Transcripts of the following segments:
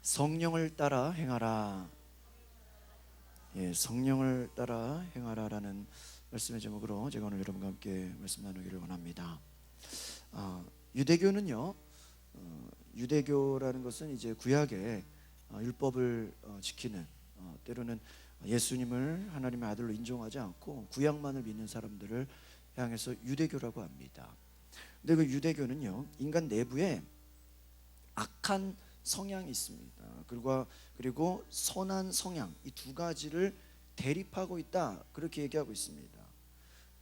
성령을 따라 행하라. 예, 성령을 따라 행하라라는 말씀의 제목으로 제가 오늘 여러분과 함께 말씀 나누기를 원합니다. 유대교는요, 유대교라는 것은 이제 구약의 율법을 지키는, 때로는 예수님을 하나님의 아들로 인정하지 않고 구약만을 믿는 사람들을 향해서 유대교라고 합니다. 근데 그 유대교는요, 인간 내부에 악한 성향이 있습니다. 그리고 선한 성향, 이 두 가지를 대립하고 있다, 그렇게 얘기하고 있습니다.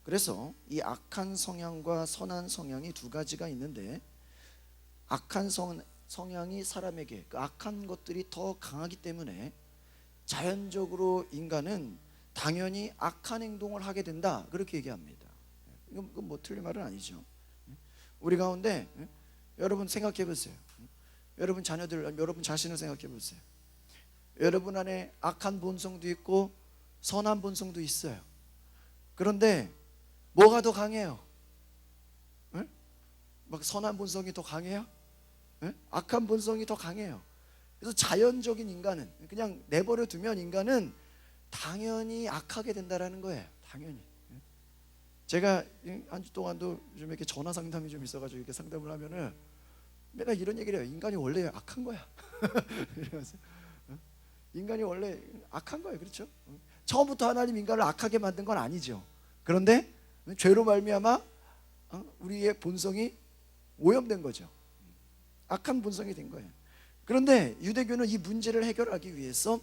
그래서 이 악한 성향과 선한 성향이 두 가지가 있는데, 악한 성향이 사람에게 그 악한 것들이 더 강하기 때문에 자연적으로 인간은 당연히 악한 행동을 하게 된다, 그렇게 얘기합니다. 이건 뭐 틀린 말은 아니죠. 우리 가운데 여러분 생각해 보세요. 여러분 자녀들, 여러분 자신을 생각해 보세요. 여러분 안에 악한 본성도 있고 선한 본성도 있어요. 그런데 뭐가 더 강해요? 막 선한 본성이 더 강해요? 악한 본성이 더 강해요. 그래서 자연적인 인간은, 그냥 내버려 두면 인간은 당연히 악하게 된다라는 거예요. 당연히. 제가 한 주 동안도 좀 이렇게 전화 상담이 좀 있어가지고 이렇게 상담을 하면은 맨날 이런 얘기를 해요. 인간이 원래 악한 거야. 이러면서 인간이 원래 악한 거예요. 그렇죠? 처음부터 하나님 인간을 악하게 만든 건 아니죠. 그런데 죄로 말미암아 우리의 본성이 오염된 거죠. 악한 본성이 된 거예요. 그런데 유대교는 이 문제를 해결하기 위해서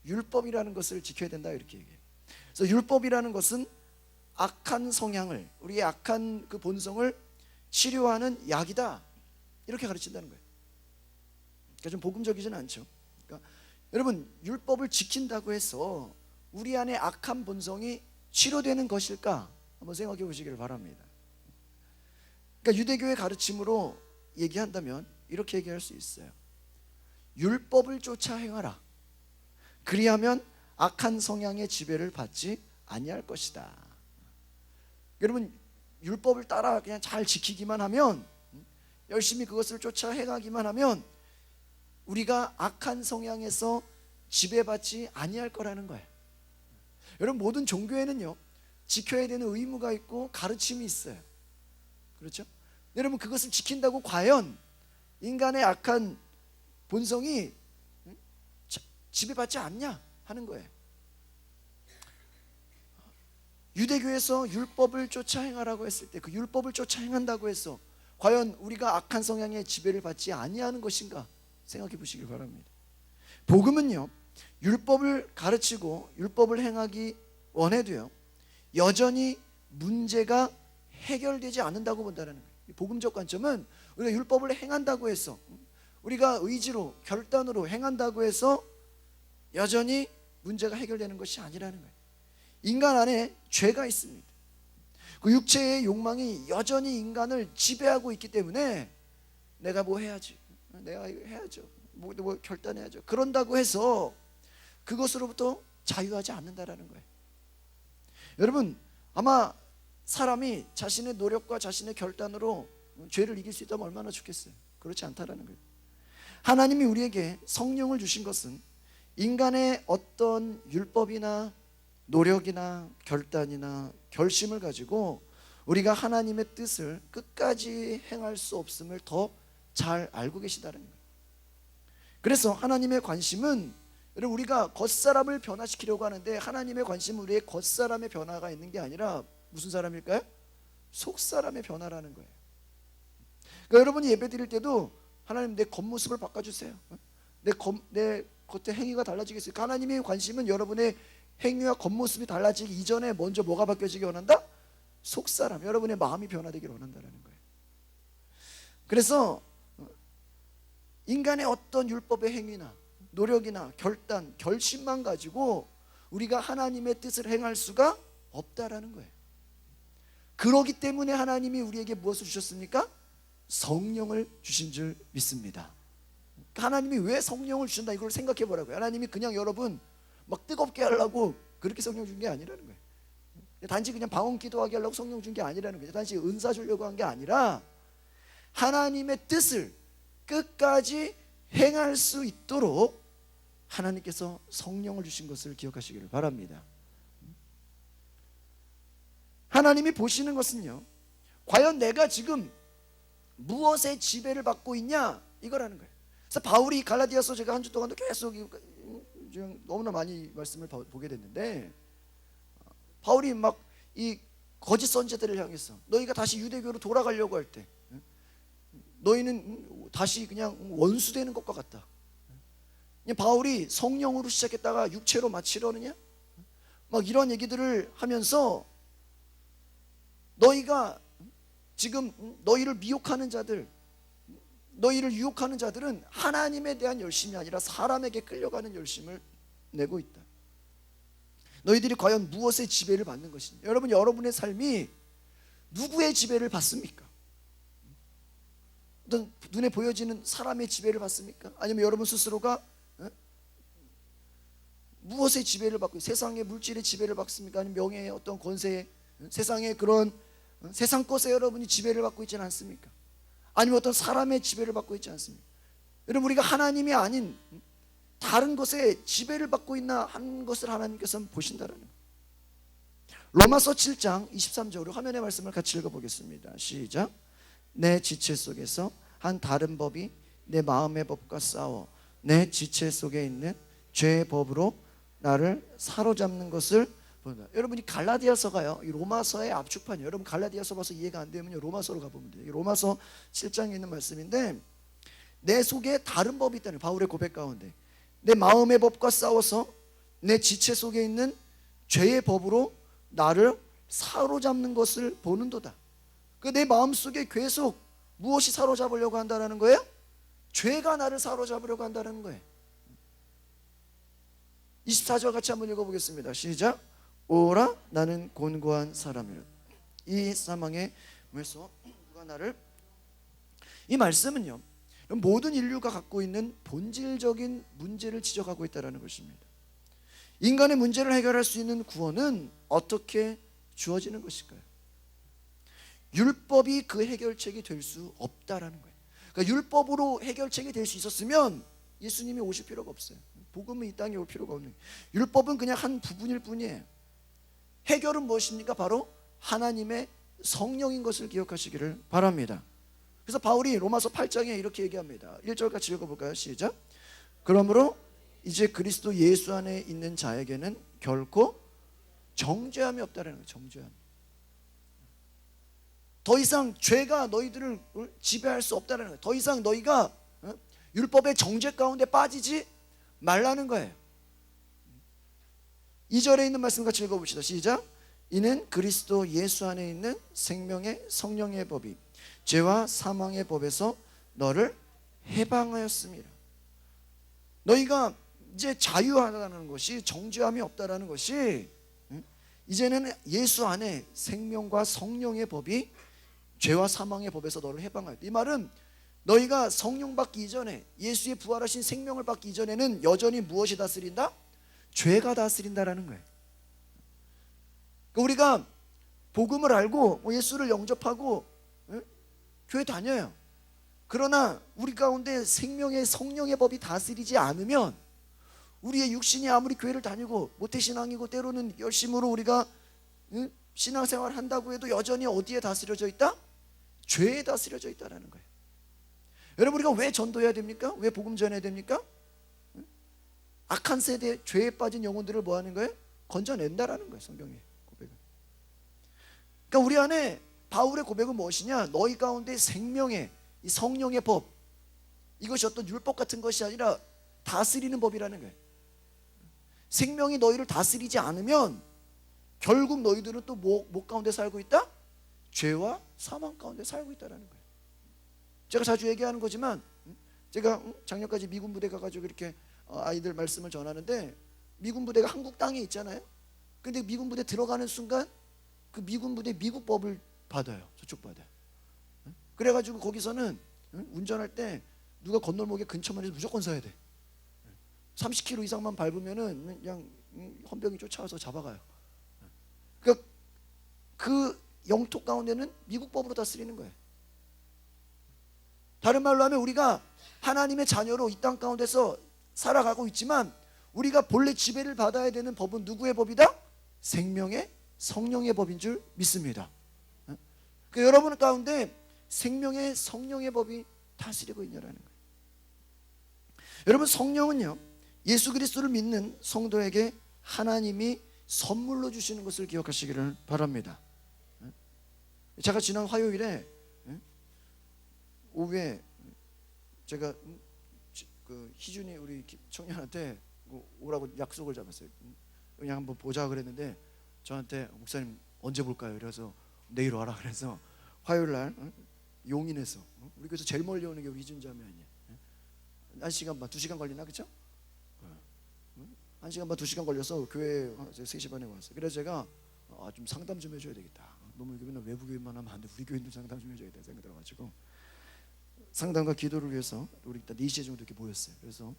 율법이라는 것을 지켜야 된다, 이렇게 얘기해요. 그래서 율법이라는 것은 악한 성향을, 우리의 악한 그 본성을 치료하는 약이다, 이렇게 가르친다는 거예요. 그러니까 좀 복음적이지는 않죠. 그러니까 여러분, 율법을 지킨다고 해서 우리 안에 악한 본성이 치료되는 것일까? 한번 생각해 보시기를 바랍니다. 그러니까 유대교의 가르침으로 얘기한다면 이렇게 얘기할 수 있어요. 율법을 쫓아 행하라. 그리하면 악한 성향의 지배를 받지 아니할 것이다. 여러분, 율법을 따라 그냥 잘 지키기만 하면, 열심히 그것을 쫓아 행하기만 하면 우리가 악한 성향에서 지배받지 아니할 거라는 거예요. 여러분, 모든 종교에는요, 지켜야 되는 의무가 있고 가르침이 있어요. 그렇죠? 여러분, 그것을 지킨다고 과연 인간의 악한 본성이 지배받지 않냐 하는 거예요. 유대교에서 율법을 쫓아 행하라고 했을 때, 그 율법을 쫓아 행한다고 해서 과연 우리가 악한 성향의 지배를 받지 아니하는 것인가 생각해 보시길 바랍니다. 복음은요, 율법을 가르치고 율법을 행하기 원해도요, 여전히 문제가 해결되지 않는다고 본다는 거예요. 복음적 관점은 우리가 율법을 행한다고 해서, 우리가 의지로 결단으로 행한다고 해서 여전히 문제가 해결되는 것이 아니라는 거예요. 인간 안에 죄가 있습니다. 그 육체의 욕망이 여전히 인간을 지배하고 있기 때문에 내가 뭐 해야지, 내가 이거 해야죠, 뭐 결단해야죠, 그런다고 해서 그것으로부터 자유하지 않는다라는 거예요. 여러분, 아마 사람이 자신의 노력과 자신의 결단으로 죄를 이길 수 있다면 얼마나 좋겠어요. 그렇지 않다라는 거예요. 하나님이 우리에게 성령을 주신 것은 인간의 어떤 율법이나 노력이나 결단이나 결심을 가지고 우리가 하나님의 뜻을 끝까지 행할 수 없음을 더 잘 알고 계시다는 거예요. 그래서 하나님의 관심은, 여러분, 우리가 겉사람을 변화시키려고 하는데 하나님의 관심은 우리의 겉사람의 변화가 있는 게 아니라 무슨 사람일까요? 속사람의 변화라는 거예요. 그러니까 여러분이 예배 드릴 때도 하나님, 내 겉모습을 바꿔주세요. 내 겉의 행위가 달라지겠어요. 하나님의 관심은 여러분의 행위와 겉모습이 달라지기 이전에 먼저 뭐가 바뀌어지기 원한다? 속사람, 여러분의 마음이 변화되기를 원한다는 거예요. 그래서 인간의 어떤 율법의 행위나 노력이나 결단, 결심만 가지고 우리가 하나님의 뜻을 행할 수가 없다라는 거예요. 그러기 때문에 하나님이 우리에게 무엇을 주셨습니까? 성령을 주신 줄 믿습니다. 하나님이 왜 성령을 주신다, 이걸 생각해 보라고요. 하나님이 그냥 여러분 막 뜨겁게 하려고 그렇게 성령 준 게 아니라는 거예요. 단지 그냥 방언 기도하게 하려고 성령 준 게 아니라는 거예요. 단지 은사 주려고 한 게 아니라 하나님의 뜻을 끝까지 행할 수 있도록 하나님께서 성령을 주신 것을 기억하시기를 바랍니다. 하나님이 보시는 것은요, 과연 내가 지금 무엇의 지배를 받고 있냐, 이거라는 거예요. 그래서 바울이 갈라디아서 제가 한 주 동안도 계속 너무나 많이 말씀을 보게 됐는데, 바울이 막 이 거짓 선지자들을 향해서 너희가 다시 유대교로 돌아가려고 할 때 너희는 다시 그냥 원수되는 것과 같다. 바울이 성령으로 시작했다가 육체로 마치려느냐, 막 이런 얘기들을 하면서 너희가 지금 너희를 미혹하는 자들, 너희를 유혹하는 자들은 하나님에 대한 열심이 아니라 사람에게 끌려가는 열심을 내고 있다. 너희들이 과연 무엇의 지배를 받는 것이냐. 여러분, 여러분의 삶이 누구의 지배를 받습니까? 어떤 눈에 보여지는 사람의 지배를 받습니까? 아니면 여러분 스스로가 무엇의 지배를 받고, 세상의 물질의 지배를 받습니까? 아니면 명예의 어떤 권세의, 세상의 그런 세상 것에 여러분이 지배를 받고 있지는 않습니까? 아니면 어떤 사람의 지배를 받고 있지 않습니까? 여러분, 우리가 하나님이 아닌 다른 것에 지배를 받고 있나 하는 것을 하나님께서는 보신다라는 거예요. 로마서 7장 23절로 화면의 말씀을 같이 읽어보겠습니다. 시작. 내 지체 속에서 한 다른 법이 내 마음의 법과 싸워 내 지체 속에 있는 죄의 법으로 나를 사로잡는 것을 본다. 여러분이 갈라디아서가요, 이 로마서의 압축판이에요. 여러분 갈라디아서 봐서 이해가 안 되면 로마서로 가보면 돼요. 로마서 7장에 있는 말씀인데, 내 속에 다른 법이 있다는, 바울의 고백 가운데 내 마음의 법과 싸워서 내 지체 속에 있는 죄의 법으로 나를 사로잡는 것을 보는도다. 그 내 마음속에 계속 무엇이 사로잡으려고 한다는 거예요? 죄가 나를 사로잡으려고 한다는 거예요. 24절 같이 한번 읽어보겠습니다. 시작. 오라 나는 곤고한 사람이라 이 사망의 몸에서 누가 나를, 이 말씀은요, 모든 인류가 갖고 있는 본질적인 문제를 지적하고 있다는 것입니다. 인간의 문제를 해결할 수 있는 구원은 어떻게 주어지는 것일까요? 율법이 그 해결책이 될 수 없다라는 거예요. 그러니까 율법으로 해결책이 될 수 있었으면 예수님이 오실 필요가 없어요. 복음은 이 땅에 올 필요가 없는 거예요. 율법은 그냥 한 부분일 뿐이에요. 해결은 무엇입니까? 바로 하나님의 성령인 것을 기억하시기를 바랍니다. 그래서 바울이 로마서 8장에 이렇게 얘기합니다. 1절 같이 읽어볼까요? 시작. 그러므로 이제 그리스도 예수 안에 있는 자에게는 결코 정죄함이 없다는 거예요. 정죄함. 더 이상 죄가 너희들을 지배할 수 없다는 거예요. 더 이상 너희가 율법의 정죄 가운데 빠지지 말라는 거예요. 2절에 있는 말씀 같이 읽어봅시다. 시작. 이는 그리스도 예수 안에 있는 생명의 성령의 법이 죄와 사망의 법에서 너를 해방하였습니다. 너희가 이제 자유하다는 것이, 정죄함이 없다라는 것이, 이제는 예수 안에 생명과 성령의 법이 죄와 사망의 법에서 너를 해방하였다. 이 말은 너희가 성령 받기 이전에, 예수의 부활하신 생명을 받기 이전에는 여전히 무엇이 다스린다? 죄가 다스린다라는 거예요. 우리가 복음을 알고 예수를 영접하고 교회 다녀요. 그러나 우리 가운데 생명의 성령의 법이 다스리지 않으면, 우리의 육신이 아무리 교회를 다니고 모태신앙이고 때로는 열심으로 우리가 신앙생활을 한다고 해도 여전히 어디에 다스려져 있다? 죄에 다스려져 있다는 거예요. 여러분, 우리가 왜 전도해야 됩니까? 왜 복음 전해야 됩니까? 악한 세대, 죄에 빠진 영혼들을 뭐 하는 거예요? 건져낸다라는 거예요. 성경의 고백은. 그러니까 우리 안에 바울의 고백은 무엇이냐? 너희 가운데 생명의 이 성령의 법, 이것이 어떤 율법 같은 것이 아니라 다스리는 법이라는 거예요. 생명이 너희를 다스리지 않으면 결국 너희들은 또 뭐 가운데 살고 있다? 죄와 사망 가운데 살고 있다는 거예요. 제가 자주 얘기하는 거지만, 제가 작년까지 미군 부대 가가지고 이렇게 아이들 말씀을 전하는데, 미군 부대가 한국 땅에 있잖아요. 근데 미군 부대 들어가는 순간 그 미군 부대 미국 법을 받아요. 저쪽 바다에. 그래가지고 거기서는 운전할 때 누가 건널목에 근처만 해도 무조건 서야 돼. 30km 이상만 밟으면은 그냥 헌병이 쫓아와서 잡아가요. 그러니까 그 영토 가운데는 미국 법으로 다스리는 거예요. 다른 말로 하면 우리가 하나님의 자녀로 이 땅 가운데서 살아가고 있지만 우리가 본래 지배를 받아야 되는 법은 누구의 법이다? 생명의 성령의 법인 줄 믿습니다. 그 여러분 가운데 생명의 성령의 법이 다스리고 있냐라는 거예요. 여러분, 성령은요, 예수 그리스도를 믿는 성도에게 하나님이 선물로 주시는 것을 기억하시기를 바랍니다. 제가 지난 화요일에 오후에 제가 그 희준이 우리 청년한테 오라고 약속을 잡았어요. 그냥 한번 보자 그랬는데 저한테 목사님 언제 볼까요? 그래서 내일 와라 그래서 화요일 날 용인에서 우리 교회에서 제일 멀리 오는 게 우리 희준 자매 아니에요. 1시간 반, 2시간 걸리나 그쵸? 1시간 반, 2시간 걸려서 교회에 3시 반에 왔어요. 그래서 제가 좀 상담 좀 해줘야 되겠다. 너무 맨날 외부 교회만 하면 안 돼. 우리 교회도 상담 좀 해줘야 돼 생각 들어가지고 상담과 기도를 위해서 우리 일단 4시 정도 이렇게 모였어요. 그래서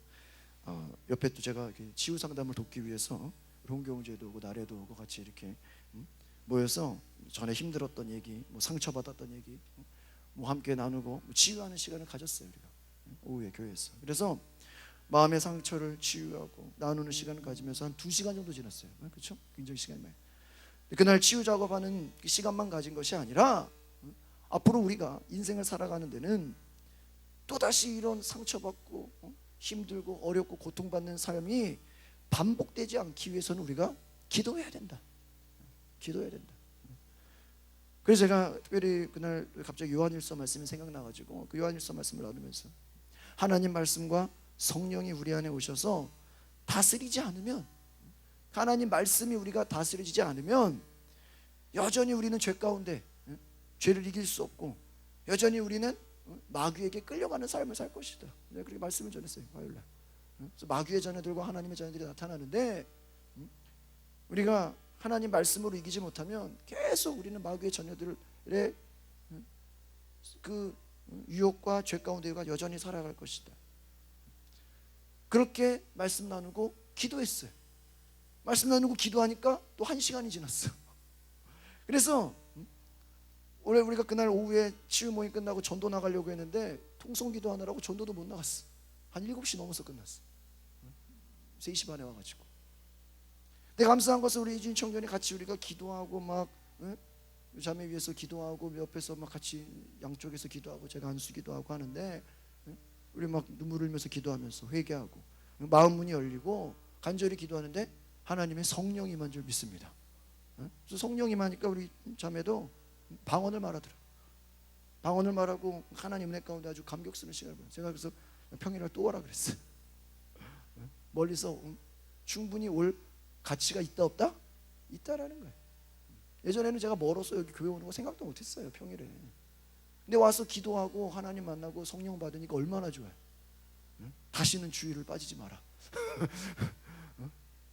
옆에 또 제가 이렇게 치유 상담을 돕기 위해서 홍경재도 오고 나래도 오고 같이 이렇게 모여서 전에 힘들었던 얘기, 뭐 상처받았던 얘기, 뭐 함께 나누고 치유하는 시간을 가졌어요. 우리가 오후에 교회에서. 그래서 마음의 상처를 치유하고 나누는 시간을 가지면서 한 2시간 정도 지났어요. 그렇죠? 굉장히 시간이 많아요. 그날 치유 작업하는 시간만 가진 것이 아니라 앞으로 우리가 인생을 살아가는 데는 또다시 이런 상처받고 힘들고 어렵고 고통받는 삶이 반복되지 않기 위해서는 우리가 기도해야 된다. 기도해야 된다. 그래서 제가 특별히 그날 갑자기 요한일서 말씀이 생각나가지고 그 요한일서 말씀을 나누면서 하나님 말씀과 성령이 우리 안에 오셔서 다스리지 않으면, 하나님 말씀이 우리가 다스리지 않으면 여전히 우리는 죄 가운데 죄를 이길 수 없고 여전히 우리는 마귀에게 끌려가는 삶을 살 것이다. 내가 그렇게 말씀을 전했어요 화요일날. 그래서 마귀의 자녀들과 하나님의 자녀들이 나타나는데 우리가 하나님 말씀으로 이기지 못하면 계속 우리는 마귀의 자녀들의 그 유혹과 죄 가운데 여전히 살아갈 것이다. 그렇게 말씀 나누고 기도했어요. 말씀 나누고 기도하니까 또 1시간이 지났어. 그래서 원래 우리가 그날 오후에 치유 모임 끝나고 전도 나가려고 했는데 통성기도 하느라고 전도도 못 나갔어. 한 7시 넘어서 끝났어. 3시 반에 와가지고. 근데 감사한 것은 우리 이준 청년이 같이 우리가 기도하고 막 자매 위해서 기도하고 옆에서 막 같이 양쪽에서 기도하고 제가 안수기도 하고 하는데 우리 막 눈물 흘리면서 기도하면서 회개하고 마음 문이 열리고 간절히 기도하는데 하나님의 성령이 임한 줄 믿습니다. 그래서 성령이 임하니까 우리 자매도 방언을 말하더라. 방언을 말하고 하나님 은혜 가운데 아주 감격스러운 시간을 보냈어요. 제가 그래서 평일날 또 오라 그랬어요. 멀리서 충분히 올 가치가 있다 없다? 있다라는 거예요. 예전에는 제가 멀어서 여기 교회 오는 거 생각도 못했어요 평일에. 근데 와서 기도하고 하나님 만나고 성령 받으니까 얼마나 좋아요. 다시는 주의를 빠지지 마라.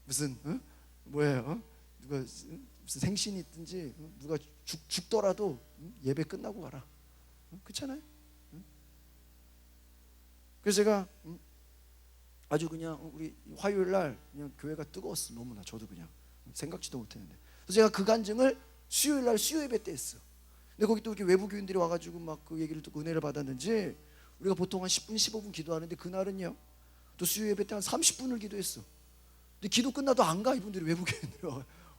무슨 뭐예요? 누가 무슨 생신이 있든지 누가 죽더라도 예배 끝나고 가라. 그렇잖아요. 그래서 제가 아주 그냥 우리 화요일 날 그냥 교회가 뜨거웠어. 너무나 저도 그냥 생각지도 못했는데. 그래서 제가 그 간증을 수요일 날 수요 예배 때 했어. 근데 거기 또 이렇게 외부 교인들이 와가지고 막 그 얘기를 듣고 은혜를 받았는지 우리가 보통 한 10분 15분 기도하는데 그날은요 또 수요 예배 때 한 30분을 기도했어. 근데 기도 끝나도 안 가. 이분들이 외부 교인들이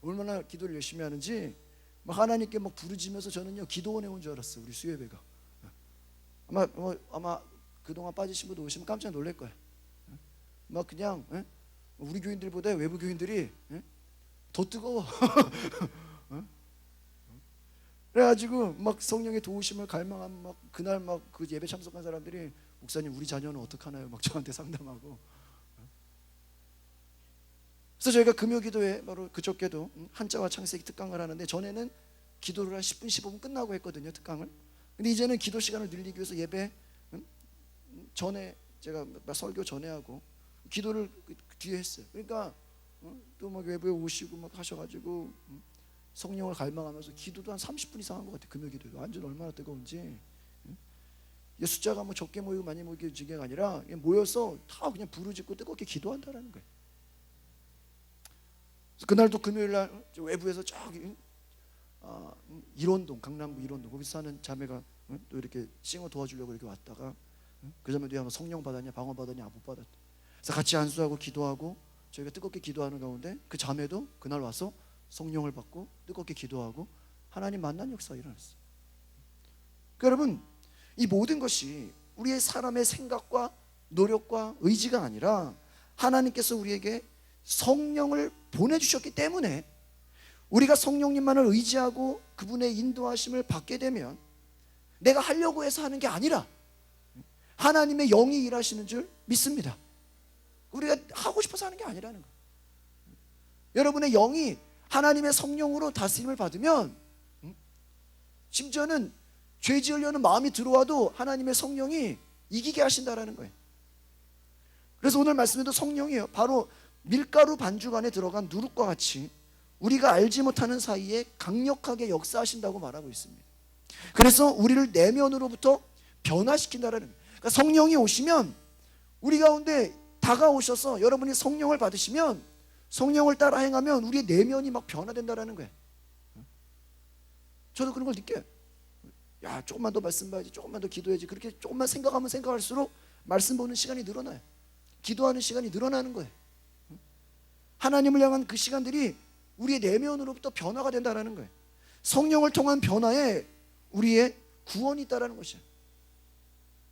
얼마나 기도를 열심히 하는지 막 하나님께 막 부르짖으면서 저는요 기도원에 온 줄 알았어. 우리 수요 예배가 아마 그동안 빠지신 분들 오시면 깜짝 놀랄 거야. 막 그냥 우리 교인들보다 외부 교인들이 더 뜨거워. 그래가지고 막 성령의 도우심을 갈망한 막 그날 막 그 예배 참석한 사람들이 목사님 우리 자녀는 어떡하나요? 막 저한테 상담하고. 그래서 저희가 금요기도회 바로 그저께도 한자와 창세기 특강을 하는데 전에는 기도를 한 10분 15분 끝나고 했거든요 특강을. 근데 이제는 기도 시간을 늘리기 위해서 예배 전에 제가 설교 전에 하고 기도를 뒤에 했어요. 그러니까 또 막 외부에 오시고 막 하셔가지고 성령을 갈망하면서 기도도 한 30분 이상 한 것 같아요. 금요기도 완전 얼마나 뜨거운지. 숫자가 뭐 적게 모이고 많이 모이고 중요가 아니라 모여서 다 그냥 부르짖고 뜨겁게 기도한다라는 거예요. 그래서 그날도 금요일 날 외부에서 저기 일원동 강남구 일원동 거기서 사는 자매가 또 이렇게 싱어 도와주려고 이렇게 왔다가 그 점에 대한 성령 받았냐, 방언 받았냐, 못 받았다. 그래서 같이 안수하고 기도하고 저희가 뜨겁게 기도하는 가운데 그 자매도 그날 와서 성령을 받고 뜨겁게 기도하고 하나님 만난 역사가 일어났어요. 그러니까 여러분, 이 모든 것이 우리의 사람의 생각과 노력과 의지가 아니라 하나님께서 우리에게 성령을 보내주셨기 때문에 우리가 성령님만을 의지하고 그분의 인도하심을 받게 되면 내가 하려고 해서 하는 게 아니라 하나님의 영이 일하시는 줄 믿습니다. 우리가 하고 싶어서 하는 게 아니라는 거예요. 여러분의 영이 하나님의 성령으로 다스림을 받으면 심지어는 죄 지으려는 마음이 들어와도 하나님의 성령이 이기게 하신다라는 거예요. 그래서 오늘 말씀에도 성령이에요. 바로 밀가루 반죽 안에 들어간 누룩과 같이 우리가 알지 못하는 사이에 강력하게 역사하신다고 말하고 있습니다. 그래서 우리를 내면으로부터 변화시킨다라는 거예요. 그러니까 성령이 오시면 우리 가운데 다가오셔서 여러분이 성령을 받으시면 성령을 따라 행하면 우리의 내면이 막 변화된다라는 거예요. 저도 그런 걸 느껴요. 야, 조금만 더 말씀 봐야지, 조금만 더 기도해야지. 그렇게 조금만 생각하면 생각할수록 말씀 보는 시간이 늘어나요. 기도하는 시간이 늘어나는 거예요. 하나님을 향한 그 시간들이 우리의 내면으로부터 변화가 된다는 거예요. 성령을 통한 변화에 우리의 구원이 있다는 것이에요.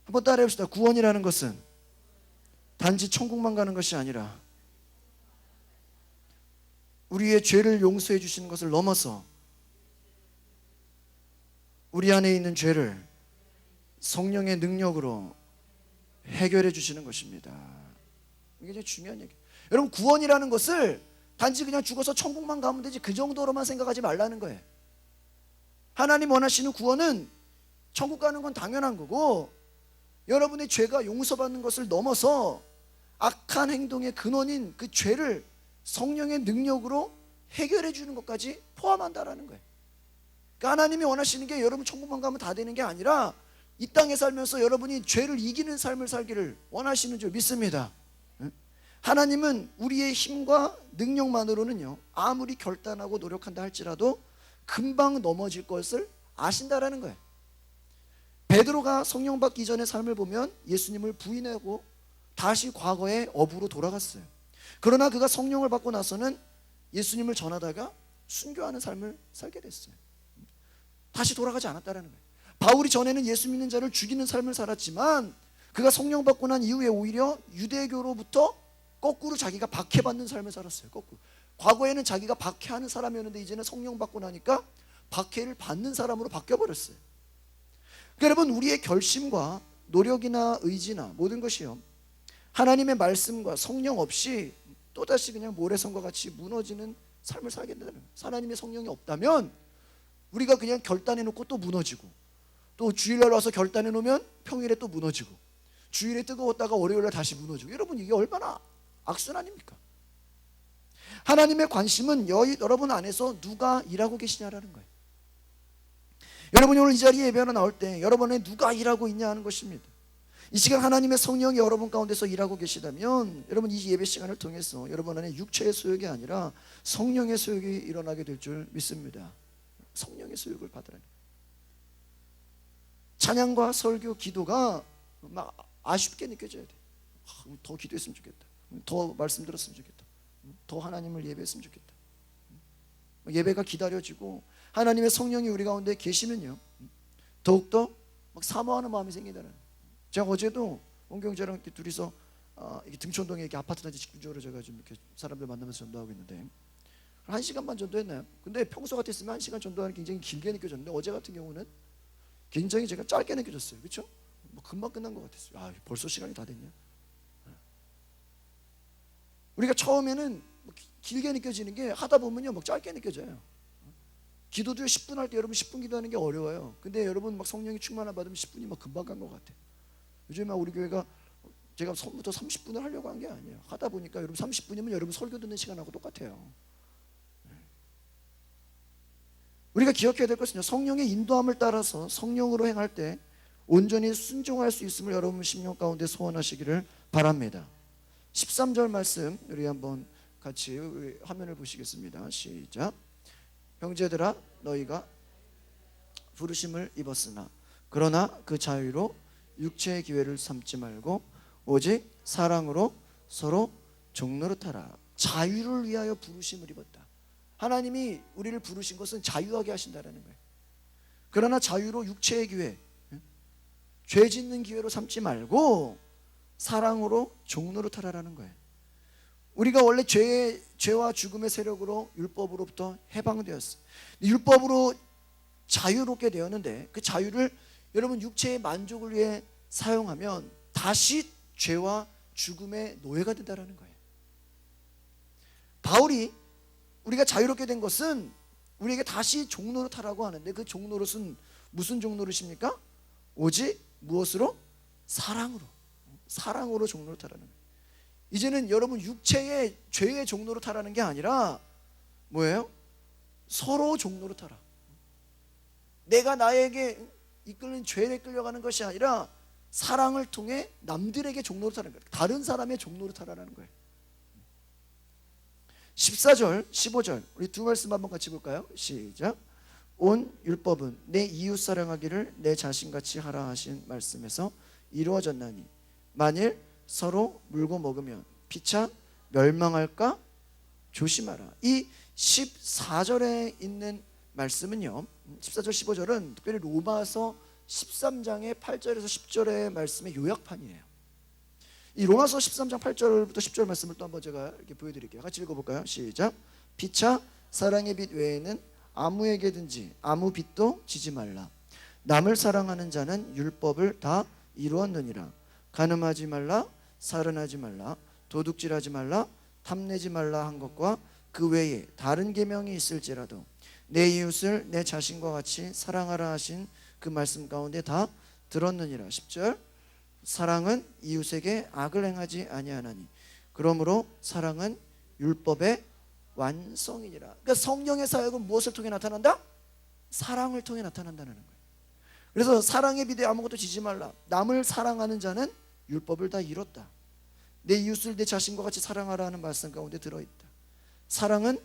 한번 따라해 봅시다. 구원이라는 것은 단지 천국만 가는 것이 아니라 우리의 죄를 용서해 주시는 것을 넘어서 우리 안에 있는 죄를 성령의 능력으로 해결해 주시는 것입니다. 이게 제일 중요한 얘기예요. 여러분, 구원이라는 것을 단지 그냥 죽어서 천국만 가면 되지 그 정도로만 생각하지 말라는 거예요. 하나님 원하시는 구원은 천국 가는 건 당연한 거고, 여러분의 죄가 용서받는 것을 넘어서 악한 행동의 근원인 그 죄를 성령의 능력으로 해결해 주는 것까지 포함한다라는 거예요. 그러니까 하나님이 원하시는 게 여러분 천국만 가면 다 되는 게 아니라 이 땅에 살면서 여러분이 죄를 이기는 삶을 살기를 원하시는 줄 믿습니다. 하나님은 우리의 힘과 능력만으로는요, 아무리 결단하고 노력한다 할지라도 금방 넘어질 것을 아신다라는 거예요. 베드로가 성령 받기 전의 삶을 보면 예수님을 부인하고 다시 과거의 어부로 돌아갔어요. 그러나 그가 성령을 받고 나서는 예수님을 전하다가 순교하는 삶을 살게 됐어요. 다시 돌아가지 않았다는 거예요. 바울이 전에는 예수 믿는 자를 죽이는 삶을 살았지만 그가 성령 받고 난 이후에 오히려 유대교로부터 거꾸로 자기가 박해받는 삶을 살았어요. 거꾸로. 과거에는 자기가 박해하는 사람이었는데 이제는 성령 받고 나니까 박해를 받는 사람으로 바뀌어버렸어요. 그러니까 여러분, 우리의 결심과 노력이나 의지나 모든 것이요, 하나님의 말씀과 성령 없이 또다시 그냥 모래성과 같이 무너지는 삶을 살게 된다는 거예요. 하나님의 성령이 없다면 우리가 그냥 결단해 놓고 또 무너지고, 또 주일날 와서 결단해 놓으면 평일에 또 무너지고, 주일에 뜨거웠다가 월요일에 다시 무너지고. 여러분, 이게 얼마나 악순 아닙니까? 하나님의 관심은 여러분 안에서 누가 일하고 계시냐라는 거예요. 여러분이 오늘 이 자리에 예배하러 나올 때 여러분의 누가 일하고 있냐 하는 것입니다. 이 시간 하나님의 성령이 여러분 가운데서 일하고 계시다면 여러분 이 예배 시간을 통해서 여러분 안에 육체의 소욕이 아니라 성령의 소욕이 일어나게 될 줄 믿습니다. 성령의 소욕을 받으라는 거예요. 찬양과 설교, 기도가 막 아쉽게 느껴져야 돼. 더 기도했으면 좋겠다. 더 말씀 들었으면 좋겠다. 더 하나님을 예배했으면 좋겠다. 예배가 기다려지고 하나님의 성령이 우리 가운데 계시면요, 더욱더 막 사모하는 마음이 생긴다는 거예요. 제가 어제도 원경제랑 이렇게 둘이서 이게 등촌동에 이렇게 아파트 단지 직구적으로 제가 좀 이렇게 사람들 만나면서 전도하고 있는데 1시간 반 전도했나요? 근데 평소 같았으면 1시간 전도하는 게 굉장히 길게 느껴졌는데 어제 같은 경우는 굉장히 제가 짧게 느껴졌어요. 그렇죠? 뭐 금방 끝난 것 같았어요. 아, 벌써 시간이 다 됐냐? 우리가 처음에는 뭐 길게 느껴지는 게 하다 보면요, 막 짧게 느껴져요. 기도도 10분 할 때 여러분 10분 기도하는 게 어려워요. 근데 여러분 막 성령이 충만함 받으면 10분이 막 금방 간 것 같아요. 요즘에 우리 교회가 제가 처음부터 30분을 하려고 한 게 아니에요. 하다 보니까 여러분 30분이면 여러분 설교 듣는 시간하고 똑같아요. 우리가 기억해야 될 것은요, 성령의 인도함을 따라서 성령으로 행할 때 온전히 순종할 수 있음을 여러분 심령 가운데 소원하시기를 바랍니다. 13절 말씀 우리 한번 같이 우리 화면을 보시겠습니다. 시작. 형제들아, 너희가 부르심을 입었으나 그러나 그 자유로 육체의 기회를 삼지 말고 오직 사랑으로 서로 종노릇하라. 자유를 위하여 부르심을 입었다. 하나님이 우리를 부르신 것은 자유하게 하신다는 거예요. 그러나 자유로 육체의 기회, 죄 짓는 기회로 삼지 말고 사랑으로 종노릇하라는 거예요. 우리가 원래 죄와 죽음의 세력으로 율법으로부터 해방되었어요. 율법으로 자유롭게 되었는데 그 자유를 여러분 육체의 만족을 위해 사용하면 다시 죄와 죽음의 노예가 된다는 거예요. 바울이 우리가 자유롭게 된 것은 우리에게 다시 종노릇하라고 하는데 그 종노릇은 무슨 종노릇입니까? 오직 무엇으로? 사랑으로 종노릇하라는 거예요. 이제는 여러분 육체의 죄의 종노릇하라는 게 아니라 뭐예요? 서로 종노릇하라. 내가 나에게 이끌린 죄에 끌려가는 것이 아니라 사랑을 통해 남들에게 종노릇하는 거예요. 다른 사람의 종노릇하라는 거예요. 14절 15절 우리 두 말씀 한번 같이 볼까요? 시작. 온 율법은 내 이웃 사랑하기를 내 자신같이 하라 하신 말씀에서 이루어졌나니 만일 서로 물고 먹으면 피차 멸망할까 조심하라. 이 14절에 있는 말씀은요, 14절 15절은 특별히 로마서 13장의 8절에서 10절의 말씀의 요약판이에요. 이 로마서 13장 8절부터 10절 말씀을 또 한번 제가 이렇게 보여드릴게요. 같이 읽어볼까요? 시작. 피차 사랑의 빛 외에는 아무에게든지 아무 빛도 지지 말라. 남을 사랑하는 자는 율법을 다 이루었느니라. 간음하지 말라, 살인하지 말라, 도둑질하지 말라, 탐내지 말라 한 것과 그 외에 다른 계명이 있을지라도 내 이웃을 내 자신과 같이 사랑하라 하신 그 말씀 가운데 다 들었느니라. 10절. 사랑은 이웃에게 악을 행하지 아니하나니 그러므로 사랑은 율법의 완성이니라. 그러니까 성령의 사역은 무엇을 통해 나타난다? 사랑을 통해 나타난다는 거예요. 그래서 사랑에 비대 아무것도 지지 말라. 남을 사랑하는 자는 율법을 다 이뤘다. 내 이웃을 내 자신과 같이 사랑하라 하는 말씀 가운데 들어있다. 사랑은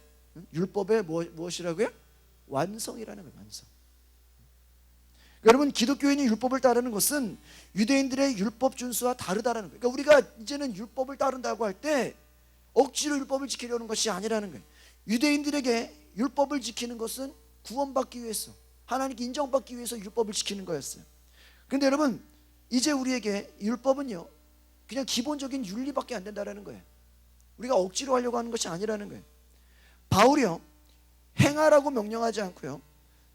율법의 무엇이라고요? 완성이라는 거예요. 완성. 여러분, 기독교인이 율법을 따르는 것은 유대인들의 율법 준수와 다르다라는 거예요. 그러니까 우리가 이제는 율법을 따른다고 할 때 억지로 율법을 지키려는 것이 아니라는 거예요. 유대인들에게 율법을 지키는 것은 구원받기 위해서, 하나님께 인정받기 위해서 율법을 지키는 거였어요. 그런데 여러분, 이제 우리에게 율법은요 그냥 기본적인 윤리밖에 안 된다라는 거예요. 우리가 억지로 하려고 하는 것이 아니라는 거예요. 바울이요 행하라고 명령하지 않고요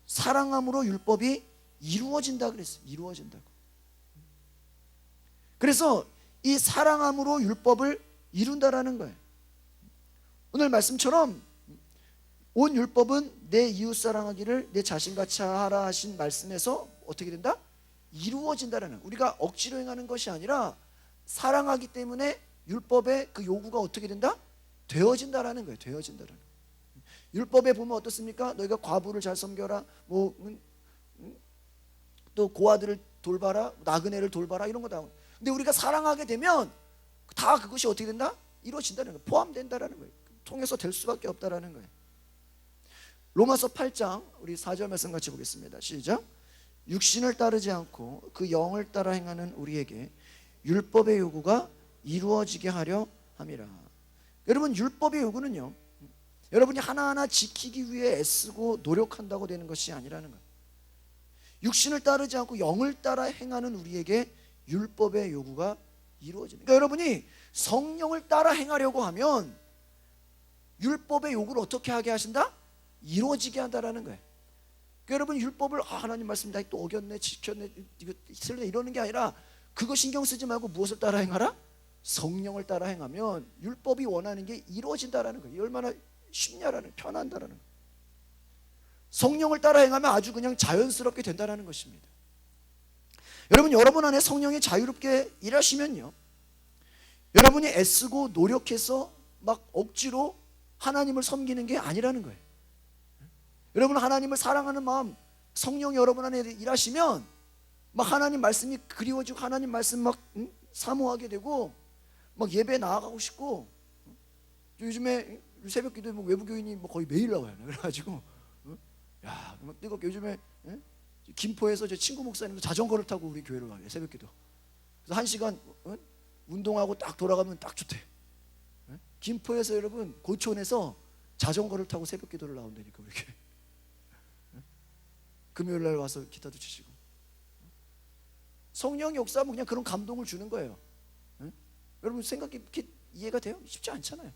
사랑함으로 율법이 이루어진다 그랬어요. 이루어진다고. 그래서 이 사랑함으로 율법을 이룬다라는 거예요. 오늘 말씀처럼 온 율법은 내 이웃 사랑하기를 내 자신같이 하라 하신 말씀에서 어떻게 된다? 이루어진다라는 거예요. 우리가 억지로 행하는 것이 아니라 사랑하기 때문에 율법의 그 요구가 어떻게 된다? 되어진다라는 거예요. 되어진다라는 거예요. 율법에 보면 어떻습니까? 너희가 과부를 잘 섬겨라, 또 고아들을 돌봐라, 나그네를 돌봐라, 이런 거 다. 근데 우리가 사랑하게 되면 다 그것이 어떻게 된다? 이루어진다는 거예요. 포함된다라는 거예요. 통해서 될 수밖에 없다라는 거예요. 로마서 8장 우리 4절 말씀 같이 보겠습니다. 시작. 육신을 따르지 않고 그 영을 따라 행하는 우리에게 율법의 요구가 이루어지게 하려 함이라. 여러분, 율법의 요구는요 여러분이 하나하나 지키기 위해 애쓰고 노력한다고 되는 것이 아니라는 거예요. 육신을 따르지 않고 영을 따라 행하는 우리에게 율법의 요구가 이루어지는. 그러니까 여러분이 성령을 따라 행하려고 하면 율법의 요구를 어떻게 하게 하신다? 이루어지게 한다라는 거예요. 그러니까 여러분 율법을 하나님 말씀 다 또 어겼네, 지켰네, 이거 틀렸네 이러는 게 아니라 그거 신경 쓰지 말고 무엇을 따라 행하라? 성령을 따라 행하면 율법이 원하는 게 이루어진다라는 거예요. 얼마나 쉽냐라는, 편한다라는 거예요. 성령을 따라 행하면 아주 그냥 자연스럽게 된다는 것입니다. 여러분 안에 성령이 자유롭게 일하시면요 여러분이 애쓰고 노력해서 막 억지로 하나님을 섬기는 게 아니라는 거예요. 여러분 하나님을 사랑하는 마음, 성령이 여러분 안에 일하시면 막 하나님 말씀이 그리워지고 하나님 말씀 막 사모하게 되고 막 예배 나아가고 싶고, 요즘에 새벽 기도에 뭐 외부 교인이 뭐 거의 매일 나와요. 그래가지고 야, 막 뜨겁게 요즘에 김포에서 제 친구 목사님도 자전거를 타고 우리 교회로 가요. 새벽 기도. 그래서 1시간 운동하고 딱 돌아가면 딱 좋대. 김포에서 여러분 고촌에서 자전거를 타고 새벽 기도를 나온다니까 이렇게. 금요일 날 와서 기타도 치시고. 성령의 역사하면 그냥 그런 감동을 주는 거예요. 여러분 생각이 이렇게 이해가 돼요? 쉽지 않잖아요.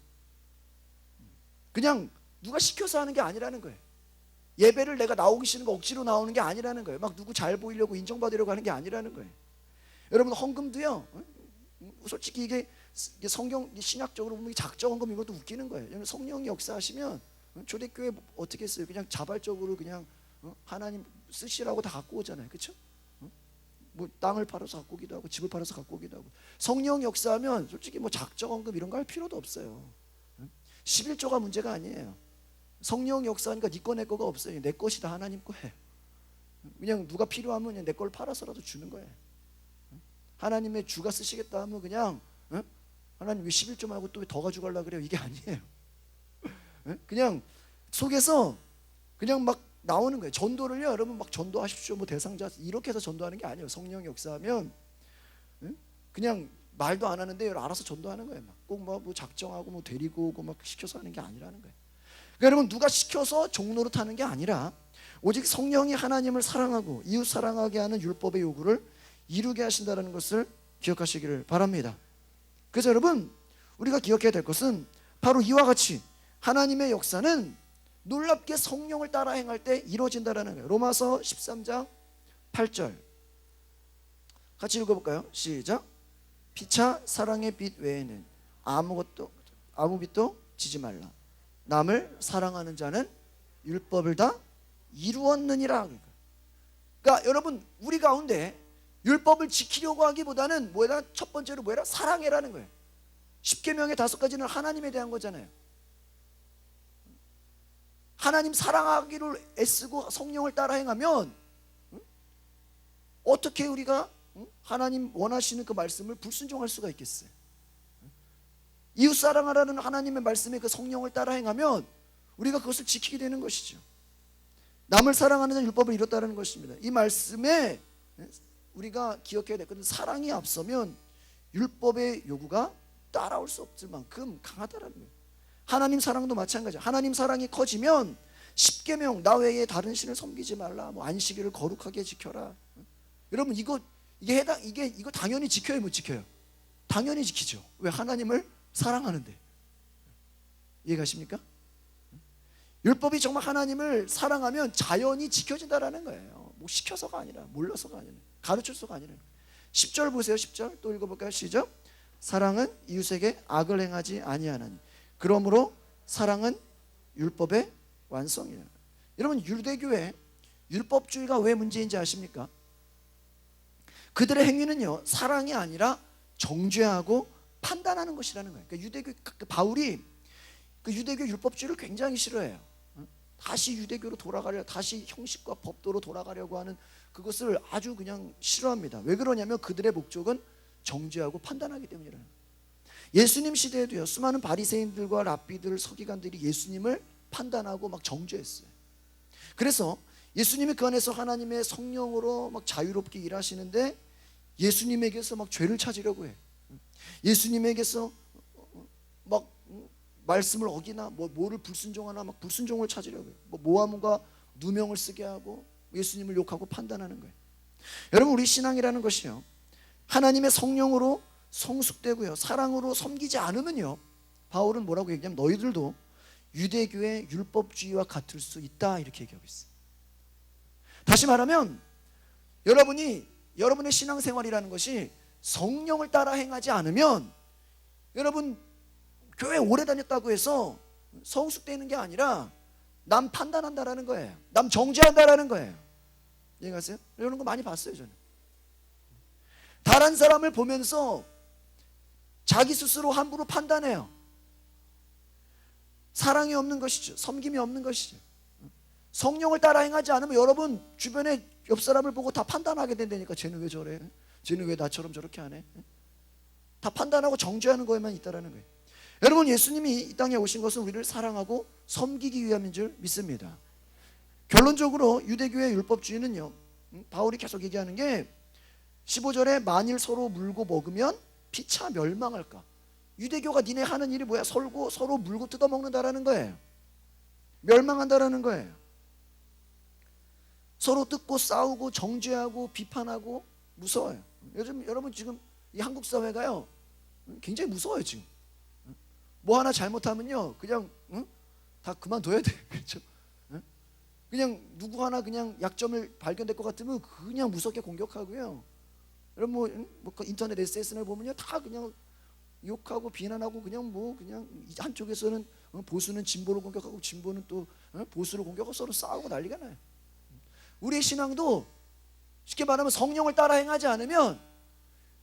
그냥 누가 시켜서 하는 게 아니라는 거예요. 예배를 내가 나오기 싫은 거 억지로 나오는 게 아니라는 거예요. 막 누구 잘 보이려고 인정받으려고 하는 게 아니라는 거예요. 여러분 헌금도요, 솔직히 이게 성경 신약적으로 보면 작정 헌금 이것도 웃기는 거예요. 여러분 성령이 역사하시면 초대교회 어떻게 했어요? 그냥 자발적으로 그냥 하나님 쓰시라고 다 갖고 오잖아요. 그렇죠? 뭐 땅을 팔아서 갖고 오기도 하고 집을 팔아서 갖고 오기도 하고. 성령 역사하면 솔직히 뭐 작정 헌금 이런 거 할 필요도 없어요. 11조가 문제가 아니에요. 성령 역사하니까 네 거 내 거가 없어요. 내 것이 다 하나님 거예요. 그냥 누가 필요하면 그냥 내 걸 팔아서라도 주는 거예요. 하나님의 주가 쓰시겠다 하면 그냥 하나님 왜 11조 말고 또 더 가져가려고 그래요? 이게 아니에요. 그냥 속에서 그냥 막 나오는 거예요. 전도를요, 여러분 막 전도하십시오, 뭐 대상자 이렇게 해서 전도하는 게 아니에요. 성령 역사하면 그냥 말도 안 하는데 알아서 전도하는 거예요. 꼭 뭐 작정하고 뭐 데리고 오고 막 시켜서 하는 게 아니라는 거예요. 그러니까 여러분 누가 시켜서 종로로 타는 게 아니라 오직 성령이 하나님을 사랑하고 이웃 사랑하게 하는 율법의 요구를 이루게 하신다는 것을 기억하시기를 바랍니다. 그래서 여러분 우리가 기억해야 될 것은 바로 이와 같이 하나님의 역사는 놀랍게 성령을 따라 행할 때 이루어진다는 거예요. 로마서 13장 8절 같이 읽어볼까요? 시작. 피차 사랑의 빛 외에는 아무 빛도 지지 말라. 남을 사랑하는 자는 율법을 다 이루었느니라. 그러니까 여러분 우리 가운데 율법을 지키려고 하기보다는 뭐라? 첫 번째로 뭐라? 사랑해라는 거예요. 10계명의 5가지는 하나님에 대한 거잖아요. 하나님 사랑하기를 애쓰고 성령을 따라 행하면 어떻게 우리가 하나님 원하시는 그 말씀을 불순종할 수가 있겠어요? 이웃 사랑하라는 하나님의 말씀에 그 성령을 따라 행하면 우리가 그것을 지키게 되는 것이죠. 남을 사랑하는 율법을 이뤘다는 것입니다. 이 말씀에 우리가 기억해야 될 것은 사랑이 앞서면 율법의 요구가 따라올 수 없을 만큼 강하다는 거예요. 하나님 사랑도 마찬가지야. 하나님 사랑이 커지면 10계명 나 외에 다른 신을 섬기지 말라. 뭐 안식일을 거룩하게 지켜라. 여러분 이거 당연히 지켜요, 못 지켜요? 당연히 지키죠. 왜? 하나님을 사랑하는데. 이해가십니까? 율법이 정말 하나님을 사랑하면 자연히 지켜진다라는 거예요. 뭐 시켜서가 아니라, 몰라서가 아니라, 가르쳐서가 아니라. 10절 보세요. 10절 또 읽어볼까요? 시작. 사랑은 이웃에게 악을 행하지 아니하나니 그러므로 사랑은 율법의 완성이에요. 여러분 유대교의 율법주의가 왜 문제인지 아십니까? 그들의 행위는요 사랑이 아니라 정죄하고 판단하는 것이라는 거예요. 그러니까 유대교 바울이 그 유대교 율법주의를 굉장히 싫어해요. 다시 유대교로 돌아가려, 다시 형식과 법도로 돌아가려고 하는 그것을 아주 그냥 싫어합니다. 왜 그러냐면 그들의 목적은 정죄하고 판단하기 때문이라는 거예요. 예수님 시대에도요 수많은 바리새인들과 랍비들, 서기관들이 예수님을 판단하고 막 정죄했어요. 그래서 예수님이 그 안에서 하나님의 성령으로 막 자유롭게 일하시는데 예수님에게서 막 죄를 찾으려고 해. 예수님에게서 막 말씀을 어기나 뭐를 불순종하나 막 불순종을 찾으려고 해요. 모함과 누명을 쓰게 하고 예수님을 욕하고 판단하는 거예요. 여러분 우리 신앙이라는 것이요 하나님의 성령으로 성숙되고요 사랑으로 섬기지 않으면요 바울은 뭐라고 얘기하냐면 너희들도 유대교의 율법주의와 같을 수 있다 이렇게 얘기하고 있어요. 다시 말하면 여러분의 신앙생활이라는 것이 성령을 따라 행하지 않으면 여러분 교회 오래 다녔다고 해서 성숙되는 게 아니라 남 판단한다라는 거예요. 남 정죄한다라는 거예요. 이해가세요? 이런 거 많이 봤어요 저는. 다른 사람을 보면서 자기 스스로 함부로 판단해요. 사랑이 없는 것이죠. 섬김이 없는 것이죠. 성령을 따라 행하지 않으면 여러분 주변에 옆 사람을 보고 다 판단하게 된다니까. 쟤는 왜 저래? 쟤는 왜 나처럼 저렇게 하네? 다 판단하고 정죄하는 거에만 있다라는 거예요. 여러분 예수님이 이 땅에 오신 것은 우리를 사랑하고 섬기기 위함인 줄 믿습니다. 결론적으로 유대교의 율법주의는요 바울이 계속 얘기하는 게 15절에 만일 서로 물고 먹으면 피차 멸망할까. 유대교가 니네 하는 일이 뭐야? 서로 물고 뜯어먹는다라는 거예요. 멸망한다라는 거예요. 서로 뜯고 싸우고 정죄하고 비판하고 무서워요. 요즘 여러분 지금 이 한국 사회가요 굉장히 무서워요. 지금 뭐 하나 잘못하면요 그냥 다 그만둬야 돼. 그렇죠? 그냥 누구 하나 그냥 약점을 발견될 것 같으면 그냥 무섭게 공격하고요. 여러분 뭐 인터넷 SNS를 보면요 다 그냥 욕하고 비난하고 그냥 한쪽에서는 보수는 진보를 공격하고 진보는 또 보수를 공격하고 서로 싸우고 난리가 나요. 우리의 신앙도 쉽게 말하면 성령을 따라 행하지 않으면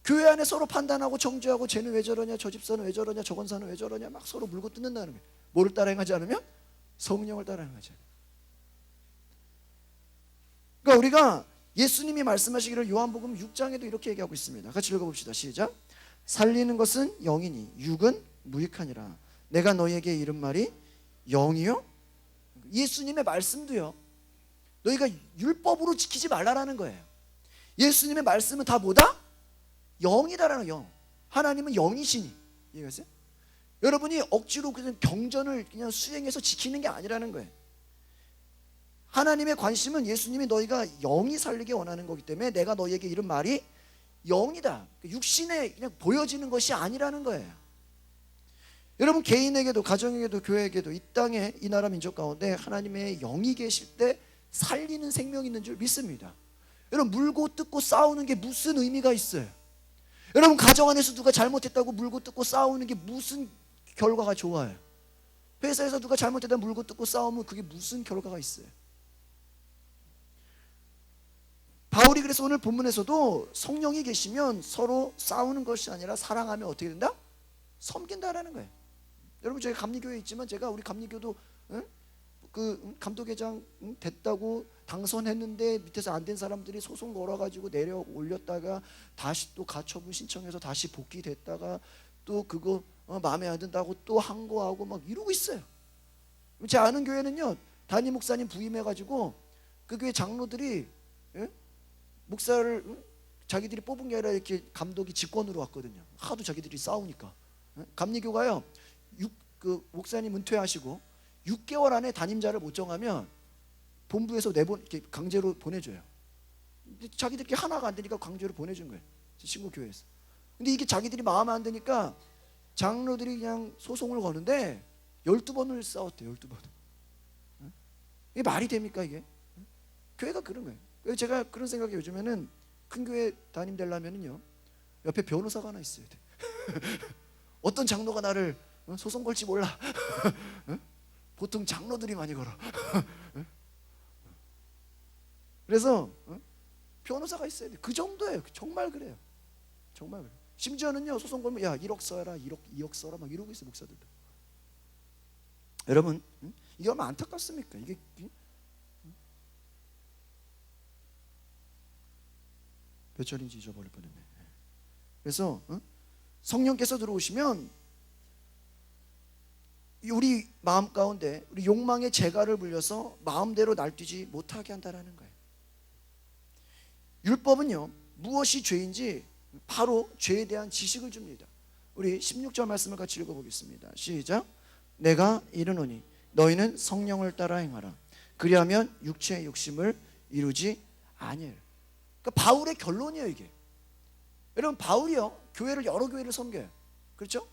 교회 안에 서로 판단하고 정죄하고 쟤는 왜 저러냐, 저 집사는 왜 저러냐, 저 권사는 왜 저러냐 막 서로 물고 뜯는다는 거예요. 뭐를 따라 행하지 않으면? 성령을 따라 행하지 않으면. 그러니까 우리가 예수님이 말씀하시기를 요한복음 6장에도 이렇게 얘기하고 있습니다. 같이 읽어봅시다. 시작. 살리는 것은 영이니 육은 무익하니라. 내가 너희에게 이른 말이 영이요. 예수님의 말씀도요 너희가 율법으로 지키지 말라라는 거예요. 예수님의 말씀은 다 뭐다? 영이다라는 영. 하나님은 영이시니. 이해가세요? 여러분이 억지로 그냥 경전을 그냥 수행해서 지키는 게 아니라는 거예요. 하나님의 관심은 예수님이 너희가 영이 살리게 원하는 거기 때문에 내가 너희에게 이른 말이 영이다. 육신에 그냥 보여지는 것이 아니라는 거예요. 여러분 개인에게도 가정에게도 교회에게도 이 땅에 이 나라 민족 가운데 하나님의 영이 계실 때 살리는 생명이 있는 줄 믿습니다. 여러분 물고 뜯고 싸우는 게 무슨 의미가 있어요? 여러분 가정 안에서 누가 잘못했다고 물고 뜯고 싸우는 게 무슨 결과가 좋아요? 회사에서 누가 잘못했다고 물고 뜯고 싸우면 그게 무슨 결과가 있어요? 바울이 그래서 오늘 본문에서도 성령이 계시면 서로 싸우는 것이 아니라 사랑하면 어떻게 된다? 섬긴다라는 거예요. 여러분 저희 감리교회에 있지만 제가 우리 감리교도 그 감독회장 됐다고 당선했는데 밑에서 안 된 사람들이 소송 걸어가지고 내려 올렸다가 다시 또 가처분 신청해서 다시 복귀됐다가 또 그거 마음에 안 든다고 또 항고하고 막 이러고 있어요. 제 아는 교회는요 담임 목사님 부임해가지고 그 교회 장로들이 목사를 자기들이 뽑은 게 아니라 이렇게 감독이 직권으로 왔거든요. 하도 자기들이 싸우니까. 감리교가요 그 목사님 은퇴하시고 6개월 안에 담임자를 못 정하면 본부에서 이렇게 강제로 보내줘요. 근데 자기들끼리 하나가 안 되니까 강제로 보내준 거예요. 친구 교회에서. 근데 이게 자기들이 마음에 안 드니까 장로들이 그냥 소송을 거는데 12번을 싸웠대요. 12번. 이게 말이 됩니까 이게? 교회가 그런 거예요. 그래서 제가 그런 생각이 요즘에는 큰 교회 담임 되려면요 옆에 변호사가 하나 있어야 돼. 어떤 장로가 나를 소송 걸지 몰라. 보통 장로들이 많이 걸어. 그래서 변호사가 있어야 돼. 그 정도예요. 정말 그래요. 정말 그래요. 심지어는요 소송 걸면 야 1억 써라 2억 써라 막 이러고 있어요 목사들도. 여러분 이게 얼마나 안타깝습니까? 이게 몇 절인지 잊어버릴 뻔했네. 그래서 성령께서 들어오시면 우리 마음 가운데 우리 욕망의 재갈을 불려서 마음대로 날뛰지 못하게 한다는 거예요. 율법은요 무엇이 죄인지 바로 죄에 대한 지식을 줍니다. 우리 16절 말씀을 같이 읽어보겠습니다. 시작. 내가 이르노니 너희는 성령을 따라 행하라. 그리하면 육체의 욕심을 이루지 아니하리라. 그러니까 바울의 결론이에요 이게. 여러분 바울이요 교회를 여러 교회를 섬겨요. 그렇죠?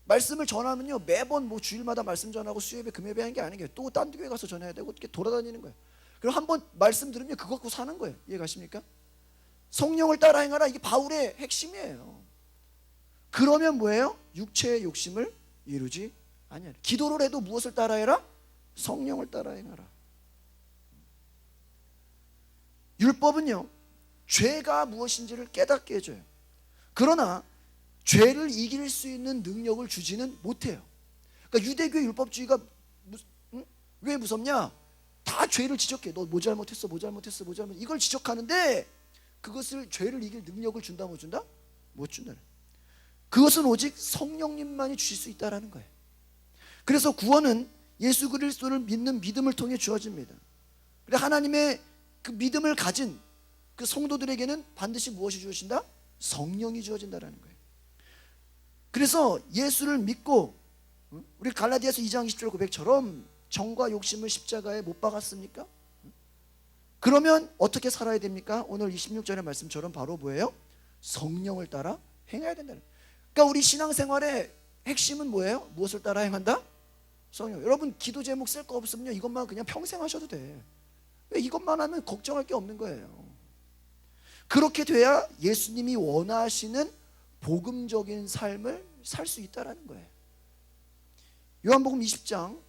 말씀을 전하면요 매번 뭐 주일마다 말씀 전하고 수요예배 금요예배 하는 게 아닌 게 또 딴 교회 가서 전해야 되고 이렇게 돌아다니는 거예요. 그리고 한번 말씀 들으면 그거 갖고 사는 거예요. 이해 가십니까? 성령을 따라 행하라 이게 바울의 핵심이에요. 그러면 뭐예요? 육체의 욕심을 이루지 아니하라. 기도를 해도 무엇을 따라 해라? 성령을 따라 행하라. 율법은요 죄가 무엇인지를 깨닫게 해줘요. 그러나 죄를 이길 수 있는 능력을 주지는 못해요. 그러니까 유대교의 율법주의가 왜 무섭냐? 다 죄를 지적해. 너 뭐 잘못했어 뭐 잘못했어 뭐 잘못 이걸 지적하는데 그것을 죄를 이길 능력을 준다 못 준다? 못 준다. 그것은 오직 성령님만이 주실 수 있다는 거예요. 그래서 구원은 예수 그리스도를 믿는 믿음을 통해 주어집니다. 그래 하나님의 그 믿음을 가진 그 성도들에게는 반드시 무엇이 주어진다? 성령이 주어진다라는 거예요. 그래서 예수를 믿고 우리 갈라디아서 2장 20절 고백처럼 정과 욕심을 십자가에 못 박았습니까? 그러면 어떻게 살아야 됩니까? 오늘 26절의 말씀처럼 바로 뭐예요? 성령을 따라 행해야 된다는 거예요. 그러니까 우리 신앙생활의 핵심은 뭐예요? 무엇을 따라 행한다? 성령. 여러분 기도 제목 쓸 거 없으면요 이것만 그냥 평생 하셔도 돼. 왜 이것만 하면 걱정할 게 없는 거예요. 그렇게 돼야 예수님이 원하시는 복음적인 삶을 살 수 있다라는 거예요. 요한복음 20장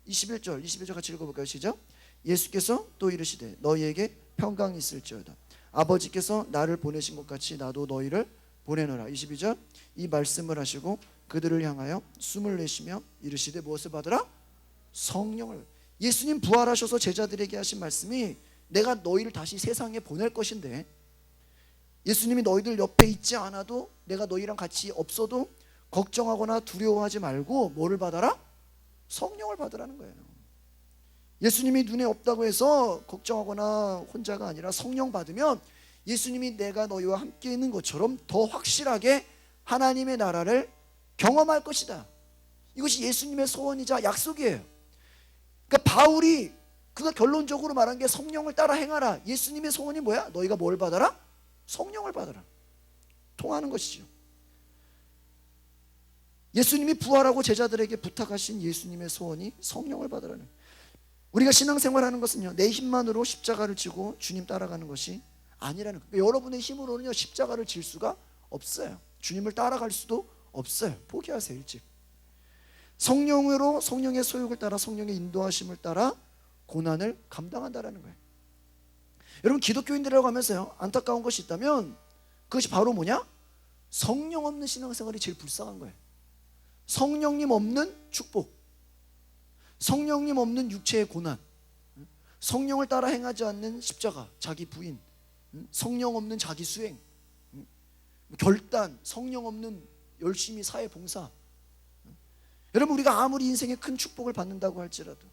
21절 같이 읽어볼까요? 시작. 예수께서 또 이르시되 너희에게 평강이 있을지어다. 아버지께서 나를 보내신 것 같이 나도 너희를 보내노라. 22절. 이 말씀을 하시고 그들을 향하여 숨을 내쉬며 이르시되 무엇을 받으라? 성령을. 예수님 부활하셔서 제자들에게 하신 말씀이 내가 너희를 다시 세상에 보낼 것인데, 예수님이 너희들 옆에 있지 않아도 내가 너희랑 같이 없어도 걱정하거나 두려워하지 말고 뭐를 받아라? 성령을 받으라는 거예요. 예수님이 눈에 없다고 해서 걱정하거나 혼자가 아니라 성령 받으면 예수님이 내가 너희와 함께 있는 것처럼 더 확실하게 하나님의 나라를 경험할 것이다. 이것이 예수님의 소원이자 약속이에요. 그러니까 바울이 그가 결론적으로 말한 게 성령을 따라 행하라. 예수님의 소원이 뭐야? 너희가 뭘 받아라? 성령을 받아라. 통하는 것이죠. 예수님이 부활하고 제자들에게 부탁하신 예수님의 소원이 성령을 받으라는 거예요. 우리가 신앙생활하는 것은요 내 힘만으로 십자가를 지고 주님 따라가는 것이 아니라는 거예요. 그러니까 여러분의 힘으로는요 십자가를 질 수가 없어요. 주님을 따라갈 수도 없어요. 포기하세요. 일찍. 성령으로 성령의 소욕을 따라 성령의 인도하심을 따라 고난을 감당한다라는 거예요. 여러분 기독교인들이라고 하면서요 안타까운 것이 있다면 그것이 바로 뭐냐? 성령 없는 신앙생활이 제일 불쌍한 거예요. 성령님 없는 축복, 성령님 없는 육체의 고난, 성령을 따라 행하지 않는 십자가, 자기 부인, 성령 없는 자기 수행, 결단, 성령 없는 열심히 사회 봉사. 여러분 우리가 아무리 인생에 큰 축복을 받는다고 할지라도,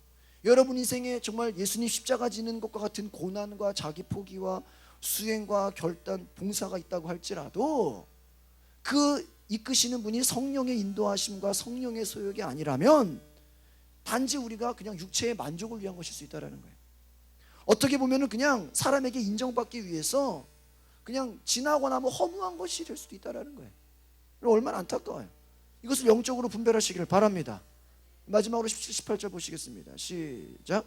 여러분 인생에 정말 예수님 십자가 지는 것과 같은 고난과 자기 포기와 수행과 결단, 봉사가 있다고 할지라도 그 이끄시는 분이 성령의 인도하심과 성령의 소욕이 아니라면 단지 우리가 그냥 육체의 만족을 위한 것일 수 있다는 거예요. 어떻게 보면 그냥 사람에게 인정받기 위해서 그냥 지나거나 뭐 허무한 것이 될 수도 있다는 거예요. 얼마나 안타까워요. 이것을 영적으로 분별하시기를 바랍니다. 마지막으로 17, 18절 보시겠습니다. 시작.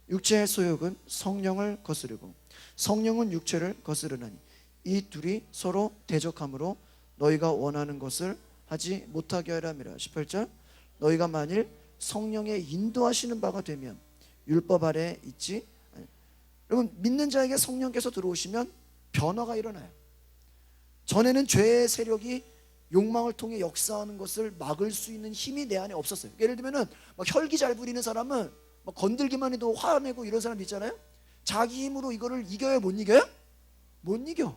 육체의 소욕은 성령을 거스르고 성령은 육체를 거스르나니 이 둘이 서로 대적함으로 너희가 원하는 것을 하지 못하게 하려 함이라. 18절. 너희가 만일 성령의 인도하시는 바가 되면 율법 아래 있지. 여러분 믿는 자에게 성령께서 들어오시면 변화가 일어나요. 전에는 죄의 세력이 욕망을 통해 역사하는 것을 막을 수 있는 힘이 내 안에 없었어요. 예를 들면은 막 혈기 잘 부리는 사람은 막 건들기만 해도 화내고 이런 사람 있잖아요. 자기 힘으로 이거를 이겨요? 못 이겨요? 못 이겨.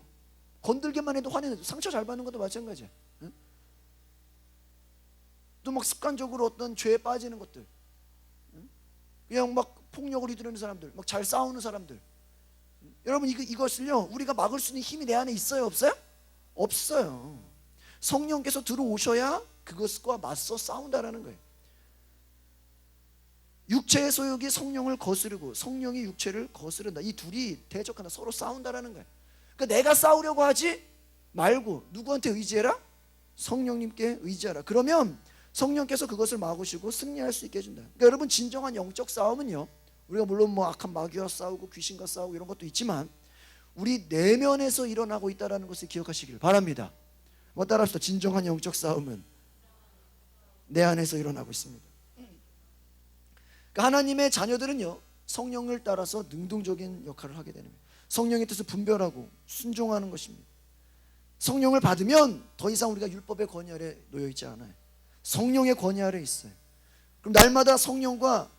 건들기만 해도 화내는, 상처 잘 받는 것도 마찬가지야. 응? 또 막 습관적으로 어떤 죄에 빠지는 것들, 응? 그냥 막 폭력을 휘두르는 사람들, 막 잘 싸우는 사람들. 응? 여러분 이것을요 우리가 막을 수 있는 힘이 내 안에 있어요? 없어요? 없어요. 성령께서 들어오셔야 그것과 맞서 싸운다라는 거예요. 육체의 소욕이 성령을 거스르고 성령이 육체를 거스른다. 이 둘이 대적한다. 서로 싸운다라는 거예요. 그러니까 내가 싸우려고 하지 말고 누구한테 의지해라? 성령님께 의지하라. 그러면 성령께서 그것을 막으시고 승리할 수 있게 해준다. 그러니까 여러분 진정한 영적 싸움은요 우리가 물론 뭐 악한 마귀와 싸우고 귀신과 싸우고 이런 것도 있지만 우리 내면에서 일어나고 있다는 것을 기억하시길 바랍니다. 뭐 따라합시다. 진정한 영적 싸움은 내 안에서 일어나고 있습니다. 그러니까 하나님의 자녀들은요 성령을 따라서 능동적인 역할을 하게 되는 거예요. 성령의 뜻을 분별하고 순종하는 것입니다. 성령을 받으면 더 이상 우리가 율법의 권위 아래 놓여 있지 않아요. 성령의 권위 아래 있어요. 그럼 날마다 성령과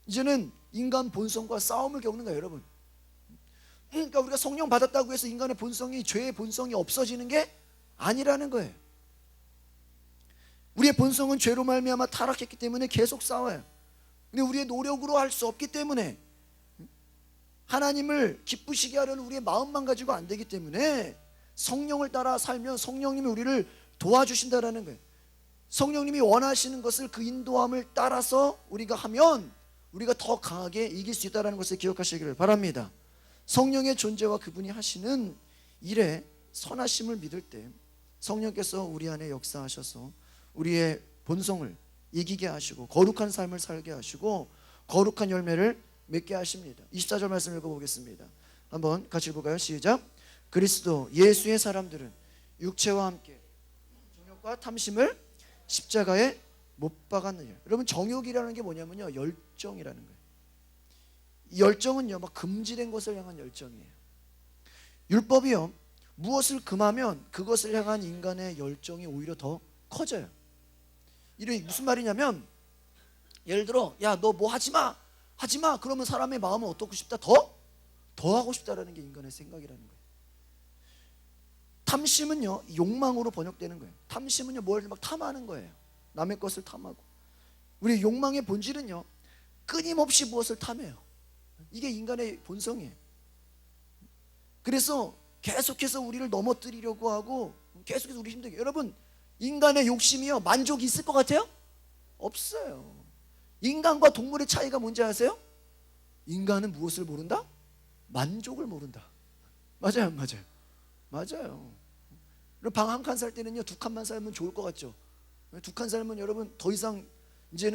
이제는 인간 본성과 싸움을 겪는 거예요, 여러분. 그러니까 우리가 성령 받았다고 해서 인간의 본성이, 죄의 본성이 없어지는 게 아니라는 거예요. 우리의 본성은 죄로 말미암아 타락했기 때문에 계속 싸워요. 근데 우리의 노력으로 할 수 없기 때문에 하나님을 기쁘시게 하려는 우리의 마음만 가지고 안 되기 때문에 성령을 따라 살면 성령님이 우리를 도와주신다라는 거예요. 성령님이 원하시는 것을 그 인도함을 따라서 우리가 하면 우리가 더 강하게 이길 수 있다는 것을 기억하시기를 바랍니다. 성령의 존재와 그분이 하시는 일에 선하심을 믿을 때 성령께서 우리 안에 역사하셔서 우리의 본성을 이기게 하시고 거룩한 삶을 살게 하시고 거룩한 열매를 맺게 하십니다. 24절 말씀 읽어보겠습니다. 한번 같이 볼까요? 시작. 그리스도 예수의 사람들은 육체와 함께 정욕과 탐심을 십자가에 못 박았느냐. 여러분, 정욕이라는 게 뭐냐면요, 열정이라는 거예요. 이 열정은요, 막 금지된 것을 향한 열정이에요. 율법이요, 무엇을 금하면 그것을 향한 인간의 열정이 오히려 더 커져요. 이게 무슨 말이냐면, 예를 들어, 야, 너 뭐 하지마 하지마, 그러면 사람의 마음은 어떻고 싶다? 더 하고 싶다라는 게 인간의 생각이라는 거예요. 탐심은요, 욕망으로 번역되는 거예요. 탐심은요, 뭘 막 탐하는 거예요. 남의 것을 탐하고. 우리 욕망의 본질은요, 끊임없이 무엇을 탐해요. 이게 인간의 본성이에요. 그래서 계속해서 우리를 넘어뜨리려고 하고 계속해서 우리 힘들게. 여러분, 인간의 욕심이요, 만족이 있을 것 같아요? 없어요. 인간과 동물의 차이가 뭔지 아세요? 인간은 무엇을 모른다? 만족을 모른다. 맞아요, 맞아요, 맞아요. 방 한 칸 살 때는요, 두 칸만 살면 좋을 것 같죠? 두 칸 살면 여러분 더 이상 이제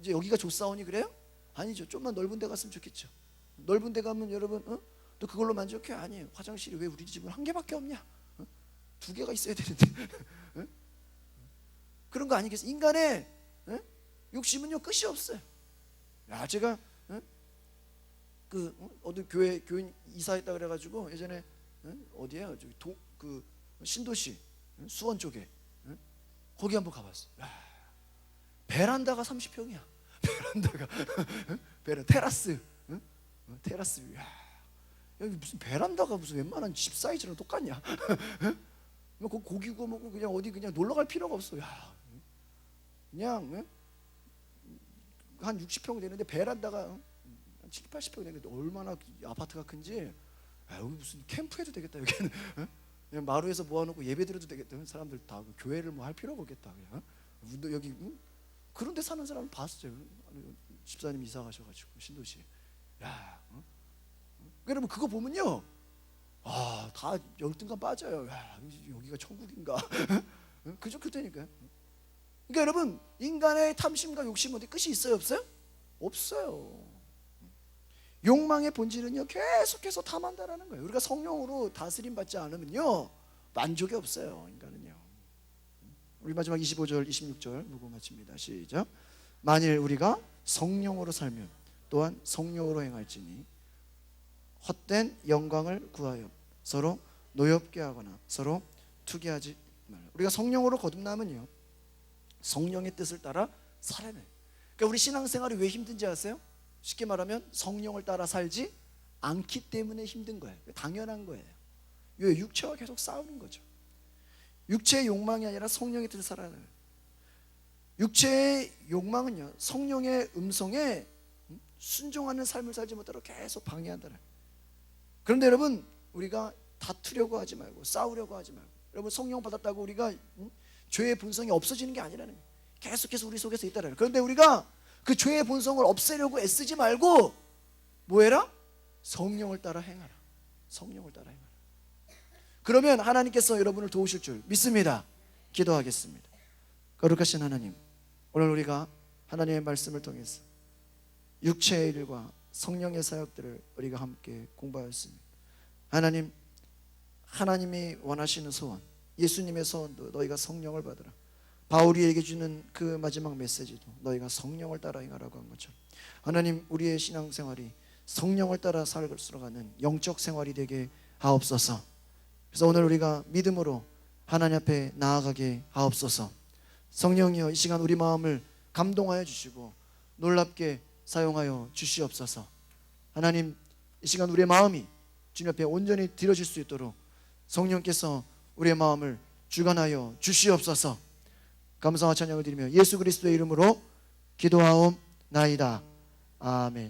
여기가 좋사오니 그래요? 아니죠. 좀만 넓은 데 갔으면 좋겠죠. 넓은 데 가면 여러분 또 그걸로 만족해? 아니에요. 화장실이 왜 우리 집은 한 개밖에 없냐? 두 개가 있어야 되는데 그런 거 아니겠어요? 인간의 욕심은요, 끝이 없어요. 야, 제가 어디 교인 이사했다 그래가지고 예전에 어디야, 저기 그 신도시 수원 쪽에 거기 한번 가봤어. 야, 베란다가 30평이야. 베란다가 테라스, 테라스. 야, 여기 무슨 베란다가 무슨 웬만한 집 사이즈랑 똑같냐? 고기 구워 먹고 그냥 어디 그냥 놀러 갈 필요가 없어. 야, 그냥 한 60평 되는데 베란다가 한 7, 80평 되는데 얼마나 아파트가 큰지. 야, 여기 무슨 캠프해도 되겠다. 여기는 그냥 마루에서 모아놓고 예배 드려도 되겠다. 사람들 다 교회를 뭐 할 필요가 없겠다. 그냥 여기 그런 데 사는 사람을 봤어요. 집사님 이사 가셔가지고 신도시. 야, 여러분 그거 보면요, 다 열등감 빠져요. 야, 여기가 천국인가? 그저 그때니까요. 그러니까 여러분, 인간의 탐심과 욕심 어디 끝이 있어요, 없어요? 없어요. 욕망의 본질은요, 계속해서 탐한다라는 거예요. 우리가 성령으로 다스림 받지 않으면요, 만족이 없어요, 인간은요. 우리 마지막 25절 26절 보고 마칩니다. 시작. 만일 우리가 성령으로 살면 또한 성령으로 행할지니 헛된 영광을 구하여 서로 노엽게 하거나 서로 투기하지 말라. 우리가 성령으로 거듭나면요, 성령의 뜻을 따라 살아야 돼요. 그러니까 우리 신앙생활이 왜 힘든지 아세요? 쉽게 말하면 성령을 따라 살지 않기 때문에 힘든 거예요. 당연한 거예요. 왜? 육체와 계속 싸우는 거죠. 육체의 욕망이 아니라 성령의 뜻을 살아야 돼요. 육체의 욕망은요, 성령의 음성에 순종하는 삶을 살지 못하도록 계속 방해한다는. 그런데 여러분, 우리가 다투려고 하지 말고 싸우려고 하지 말고, 여러분 성령 받았다고 우리가 죄의 본성이 없어지는 게 아니라는 거예요. 계속해서 우리 속에서 있다라는. 그런데 우리가 그 죄의 본성을 없애려고 애쓰지 말고 뭐 해라? 성령을 따라 행하라. 성령을 따라 행하라. 그러면 하나님께서 여러분을 도우실 줄 믿습니다. 기도하겠습니다. 거룩하신 하나님, 오늘 우리가 하나님의 말씀을 통해서 육체의 일과 성령의 사역들을 우리가 함께 공부하였습니다. 하나님, 하나님이 원하시는 소원, 예수님의 소원도 너희가 성령을 받으라. 바울이에게 주는 그 마지막 메시지도 너희가 성령을 따라 행하라고 한 것처럼, 하나님, 우리의 신앙생활이 성령을 따라 살아가는 영적 생활이 되게 하옵소서. 그래서 오늘 우리가 믿음으로 하나님 앞에 나아가게 하옵소서. 성령이여, 이 시간 우리 마음을 감동하여 주시고 놀랍게 사용하여 주시옵소서. 하나님, 이 시간 우리의 마음이 주님 앞에 온전히 드려질 수 있도록 성령께서 우리의 마음을 주관하여 주시옵소서. 감사와 찬양을 드리며 예수 그리스도의 이름으로 기도하옵나이다. 아멘.